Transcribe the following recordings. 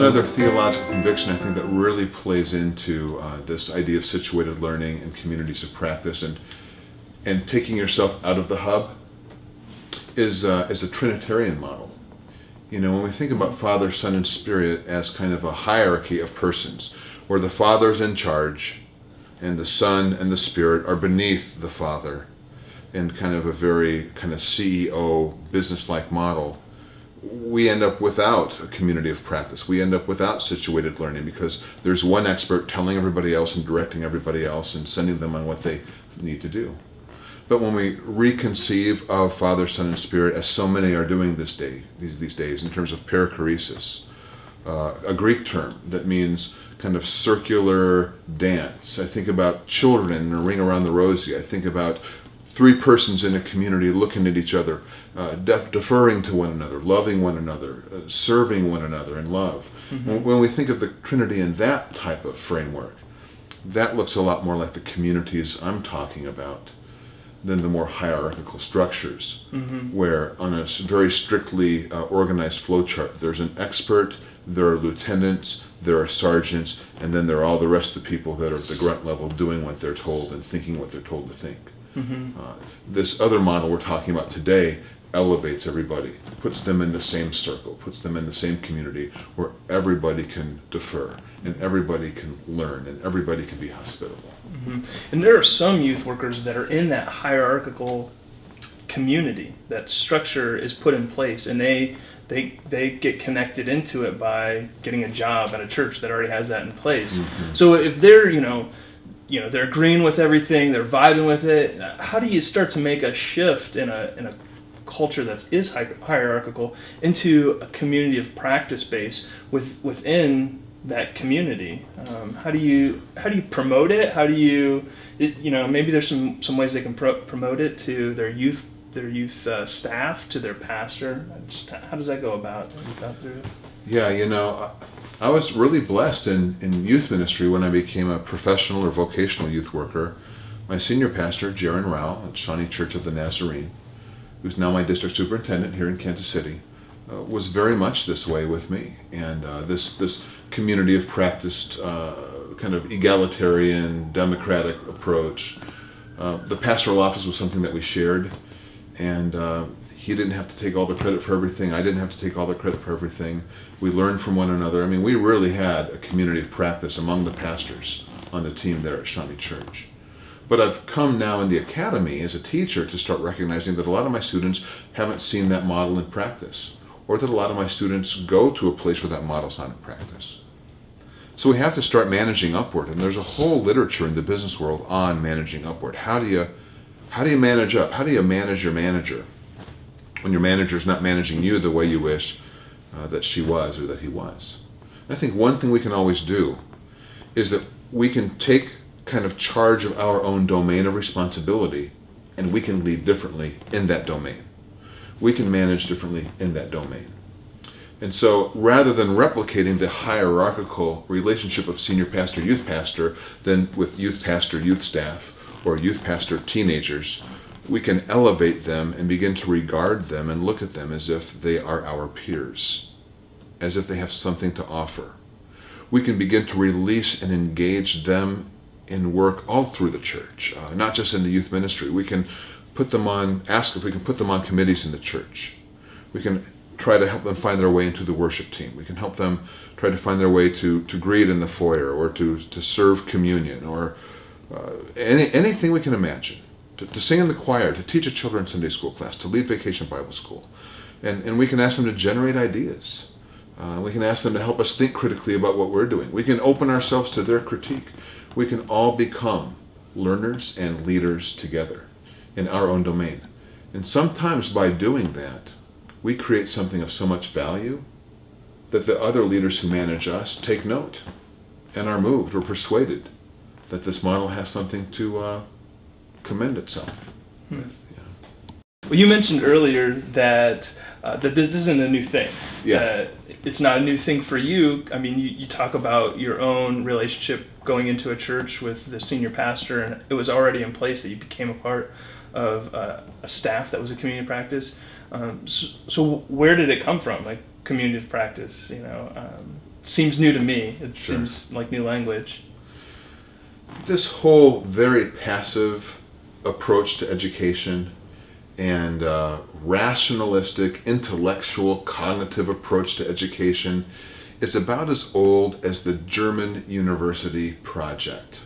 other theological conviction I think that really plays into this idea of situated learning and communities of practice and taking yourself out of the hub is a Trinitarian model. You know, when we think about Father, Son, and Spirit as kind of a hierarchy of persons, where the Father's in charge and the Son and the Spirit are beneath the Father in kind of a very kind of CEO business-like model, we end up without a community of practice. We end up without situated learning because there's one expert telling everybody else and directing everybody else and sending them on what they need to do. But when we reconceive of Father, Son, and Spirit, as so many are doing these days, in terms of perichoresis, a Greek term that means kind of circular dance. I think about children in a ring around the rosy. I think about three persons in a community looking at each other, deferring to one another, loving one another, serving one another in love. Mm-hmm. When we think of the Trinity in that type of framework, that looks a lot more like the communities I'm talking about than the more hierarchical structures, where on a very strictly organized flowchart, there's an expert, there are lieutenants, there are sergeants, and then there are all the rest of the people that are at the grunt level doing what they're told and thinking what they're told to think. This other model we're talking about today elevates everybody, puts them in the same circle, puts them in the same community where everybody can defer and everybody can learn and everybody can be hospitable. And there are some youth workers that are in that hierarchical community. That structure is put in place, and they get connected into it by getting a job at a church that already has that in place. So if they're they're agreeing with everything, they're vibing with it, how do you start to make a shift in a culture that is hierarchical into a community of practice base within that community? How do you promote it? How do you maybe there's some ways they can promote it to their youth staff, to their pastor. Just how does that go about? Have you thought through it? Yeah, I was really blessed in youth ministry when I became a professional or vocational youth worker. My senior pastor, Jaron Rao at Shawnee Church of the Nazarene, who's now my district superintendent here in Kansas City, was very much this way with me. And this community of practiced kind of egalitarian, democratic approach. The pastoral office was something that we shared, and he didn't have to take all the credit for everything. I didn't have to take all the credit for everything. We learned from one another. I mean, we really had a community of practice among the pastors on the team there at Shawnee Church. But I've come now in the academy as a teacher to start recognizing that a lot of my students haven't seen that model in practice, or that a lot of my students go to a place where that model's not in practice. So we have to start managing upward, and there's a whole literature in the business world on managing upward. How do you manage up? How do you manage your manager when your manager's not managing you the way you wish that she was or that he was? And I think one thing we can always do is that we can take kind of charge of our own domain of responsibility, and we can lead differently in that domain. We can manage differently in that domain. And so rather than replicating the hierarchical relationship of senior pastor, youth pastor, then with youth pastor, youth staff, or youth pastor, teenagers, we can elevate them and begin to regard them and look at them as if they are our peers, as if they have something to offer. We can begin to release and engage them in work all through the church, not just in the youth ministry. We can ask if we can put them on committees in the church. We can try to help them find their way into the worship team. We can help them try to find their way to greet in the foyer, or to serve communion, or anything we can imagine. To sing in the choir, to teach a children's Sunday school class, to lead Vacation Bible School. And we can ask them to generate ideas. We can ask them to help us think critically about what we're doing. We can open ourselves to their critique. We can all become learners and leaders together in our own domain. And sometimes by doing that, we create something of so much value that the other leaders who manage us take note and are moved or persuaded that this model has something to commend itself with. Well, you mentioned earlier that this isn't a new thing. Yeah. It's not a new thing for you. I mean, you talk about your own relationship going into a church with the senior pastor, and it was already in place that you became a part of a staff that was a community of practice. So where did it come from, like community of practice? seems new to me. It Sure. seems like new language. This whole very passive approach to education and rationalistic, intellectual, cognitive approach to education is about as old as the German university project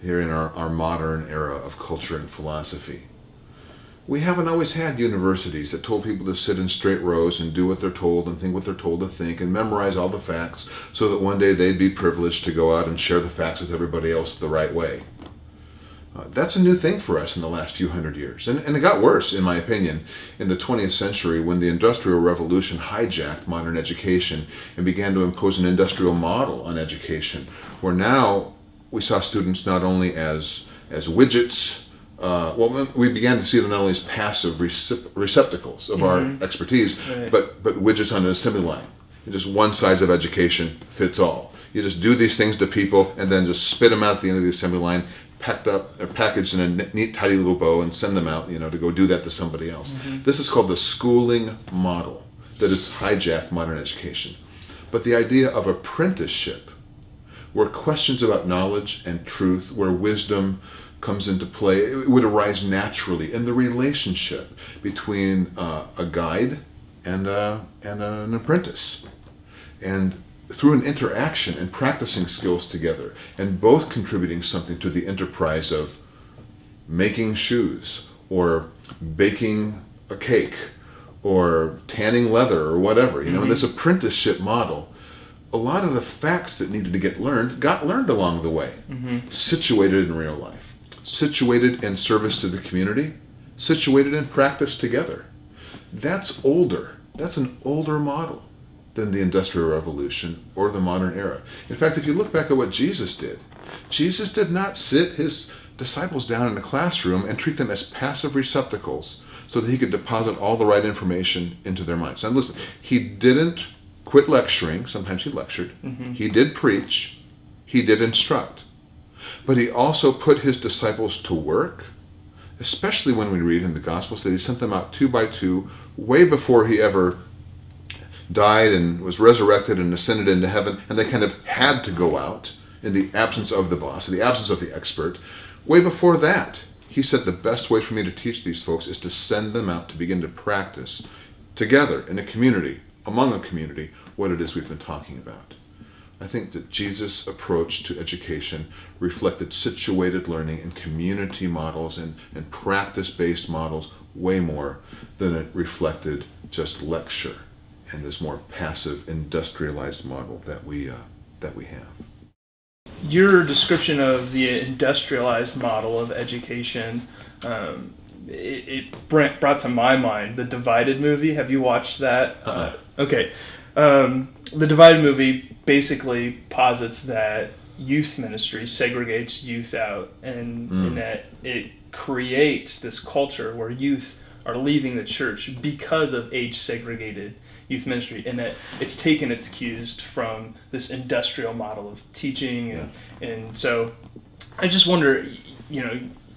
here in our modern era of culture and philosophy. We haven't always had universities that told people to sit in straight rows and do what they're told and think what they're told to think and memorize all the facts so that one day they'd be privileged to go out and share the facts with everybody else the right way. That's a new thing for us in the last few hundred years. And it got worse, in my opinion, in the 20th century when the Industrial Revolution hijacked modern education and began to impose an industrial model on education, where now we saw students not only as widgets, we began to see them not only as passive receptacles of our expertise, Right. but widgets on an assembly line. Just one size of education fits all. You just do these things to people and then just spit them out at the end of the assembly line, packed up or packaged in a neat, tidy little bow, and send them out, to go do that to somebody else. This is called the schooling model that has hijacked modern education. But the idea of apprenticeship, where questions about knowledge and truth, where wisdom comes into play, it would arise naturally in the relationship between a guide and an apprentice. And through an interaction and practicing skills together, and both contributing something to the enterprise of making shoes, or baking a cake, or tanning leather, or whatever. In this apprenticeship model, a lot of the facts that needed to get learned got learned along the way, situated in real life, situated in service to the community, situated in practice together. That's older. That's an older model than the Industrial Revolution or the modern era. In fact, if you look back at what Jesus did not sit his disciples down in a classroom and treat them as passive receptacles so that he could deposit all the right information into their minds. Now listen, he didn't quit lecturing. Sometimes he lectured. He did preach. He did instruct. But he also put his disciples to work, especially when we read in the Gospels that he sent them out 2 by 2 way before he ever died and was resurrected and ascended into heaven, and they kind of had to go out in the absence of the boss, in the absence of the expert. Way before that, he said the best way for me to teach these folks is to send them out to begin to practice together in a community, among a community, what it is we've been talking about. I think that Jesus' approach to education reflected situated learning and community models and practice-based models way more than it reflected just lecture and this more passive, industrialized model that we have. Your description of the industrialized model of education, it brought to my mind the Divided movie. Have you watched that? Okay. The Divided movie basically posits that youth ministry segregates youth out, and that it creates this culture where youth are leaving the church because of age-segregated youth ministry, and that it's taken its cues from this industrial model of teaching, and so I just wonder,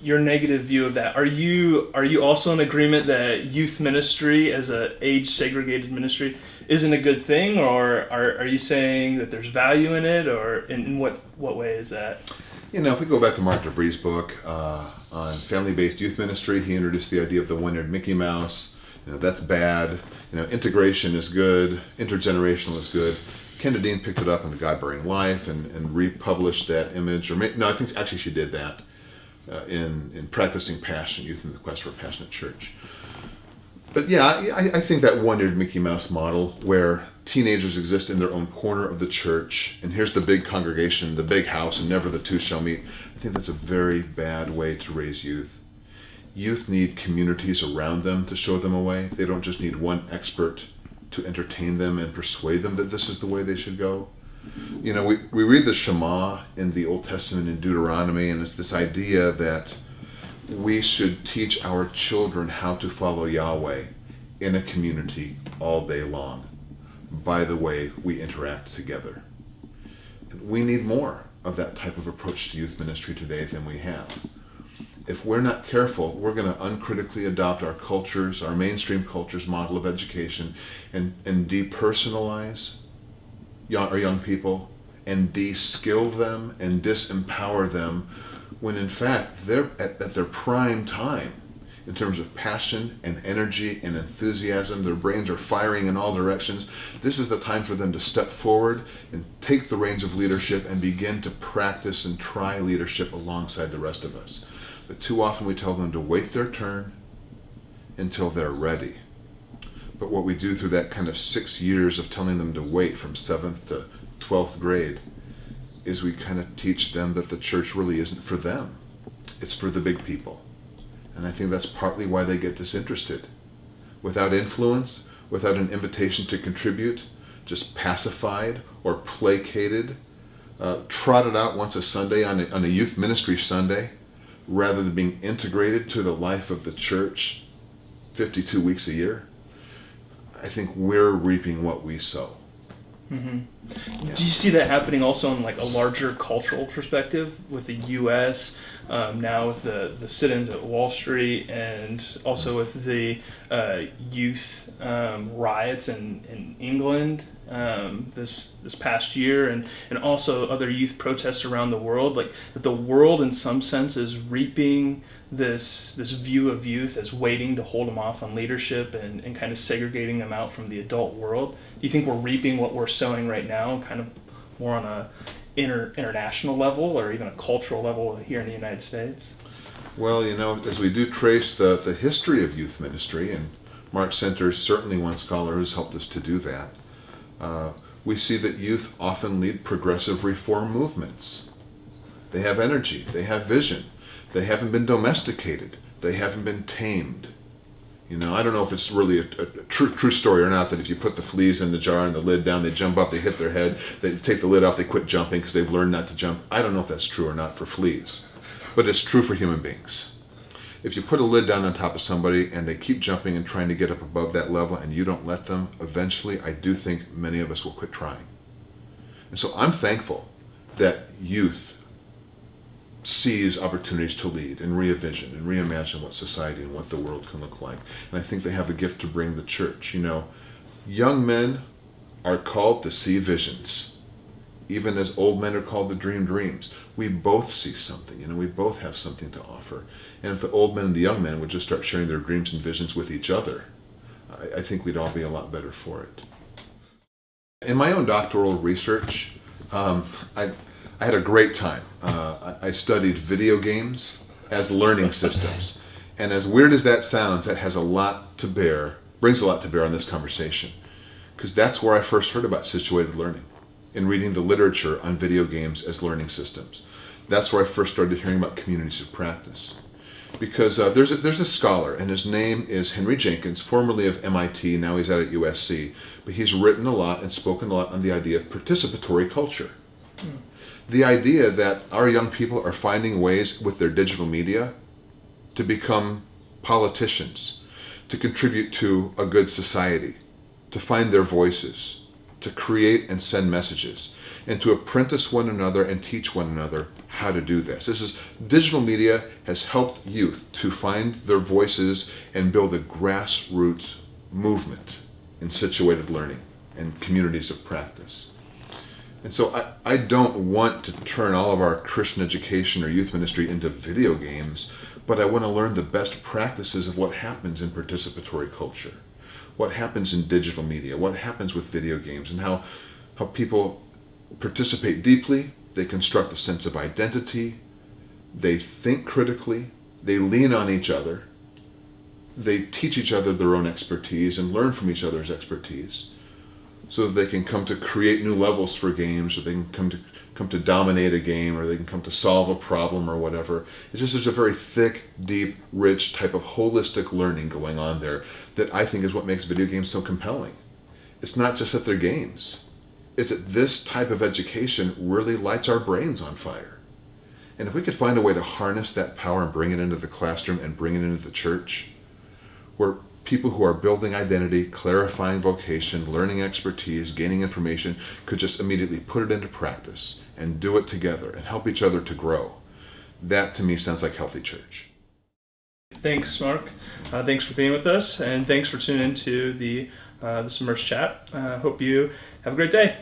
your negative view of that. Are you also in agreement that youth ministry as a age-segregated ministry isn't a good thing, or are you saying that there's value in it, or in what way is that? If we go back to Mark DeVries' book on family-based youth ministry, he introduced the idea of the one-eared Mickey Mouse. That's bad. Integration is good. Intergenerational is good. Ken Dean picked it up in The God-Bearing Life and republished that image. I think actually she did that in Practicing Passion, Youth in the Quest for a Passionate Church. But I think that one-eared Mickey Mouse model where teenagers exist in their own corner of the church, and here's the big congregation, the big house, and never the two shall meet. I think that's a very bad way to raise youth. Youth need communities around them to show them a way. They don't just need one expert to entertain them and persuade them that this is the way they should go. We read the Shema in the Old Testament in Deuteronomy, and it's this idea that we should teach our children how to follow Yahweh in a community all day long by the way we interact together. We need more of that type of approach to youth ministry today than we have. If we're not careful, we're going to uncritically adopt our culture's, our mainstream culture's model of education and depersonalize young people and de-skill them and disempower them when in fact they're at their prime time in terms of passion and energy and enthusiasm. Their brains are firing in all directions. This is the time for them to step forward and take the reins of leadership and begin to practice and try leadership alongside the rest of us. But too often we tell them to wait their turn until they're ready. But what we do through that kind of 6 years of telling them to wait from 7th to 12th grade is we kind of teach them that the church really isn't for them. It's for the big people. And I think that's partly why they get disinterested. Without influence, without an invitation to contribute, just pacified or placated, trotted out once a Sunday on a youth ministry Sunday, rather than being integrated to the life of the church 52 weeks a year, I think we're reaping what we sow. Mm-hmm. Yeah. Do you see that happening also on like a larger cultural perspective with the U.S., now with the sit-ins at Wall Street, and also with the youth riots in England this past year, and also other youth protests around the world? Like that the world in some sense is reaping this view of youth as waiting to hold them off on leadership and kind of segregating them out from the adult world. Do you think we're reaping what we're sowing right now, kind of more on a international level or even a cultural level here in the United States? Well, as we do trace the history of youth ministry, and Mark Center is certainly one scholar who's helped us to do that, we see that youth often lead progressive reform movements. They have energy, they have vision, they haven't been domesticated, they haven't been tamed. I don't know if it's really a true story or not, that if you put the fleas in the jar and the lid down, they jump up, they hit their head, they take the lid off, they quit jumping because they've learned not to jump. I don't know if that's true or not for fleas, but it's true for human beings. If you put a lid down on top of somebody and they keep jumping and trying to get up above that level and you don't let them, eventually I do think many of us will quit trying. And so I'm thankful that youth sees opportunities to lead and re-envision and reimagine what society and what the world can look like. And I think they have a gift to bring the church. Young men are called to see visions, even as old men are called to dream dreams. We both see something, we both have something to offer. And if the old men and the young men would just start sharing their dreams and visions with each other, I think we'd all be a lot better for it. In my own doctoral research, I had a great time. I studied video games as learning systems. And as weird as that sounds, that has a lot to bear, brings a lot to bear on this conversation. Because that's where I first heard about situated learning, in reading the literature on video games as learning systems. That's where I first started hearing about communities of practice. Because there's a scholar, and his name is Henry Jenkins, formerly of MIT, now he's out at USC, but he's written a lot and spoken a lot on the idea of participatory culture. The idea that our young people are finding ways with their digital media to become politicians, to contribute to a good society, to find their voices, to create and send messages, and to apprentice one another and teach one another how to do this. Digital media has helped youth to find their voices and build a grassroots movement in situated learning and communities of practice. And so I don't want to turn all of our Christian education or youth ministry into video games, but I want to learn the best practices of what happens in participatory culture, what happens in digital media, what happens with video games, and how people participate deeply, they construct a sense of identity, they think critically, they lean on each other, they teach each other their own expertise and learn from each other's expertise, so that they can come to create new levels for games, or they can come to dominate a game, or they can come to solve a problem or whatever. It's just there's a very thick, deep, rich type of holistic learning going on there that I think is what makes video games so compelling. It's not just that they're games. It's that this type of education really lights our brains on fire. And if we could find a way to harness that power and bring it into the classroom and bring it into the church, where people who are building identity, clarifying vocation, learning expertise, gaining information, could just immediately put it into practice and do it together and help each other to grow. That to me sounds like healthy church. Thanks, Mark. Thanks for being with us, and thanks for tuning into this Immerse chat. Hope you have a great day.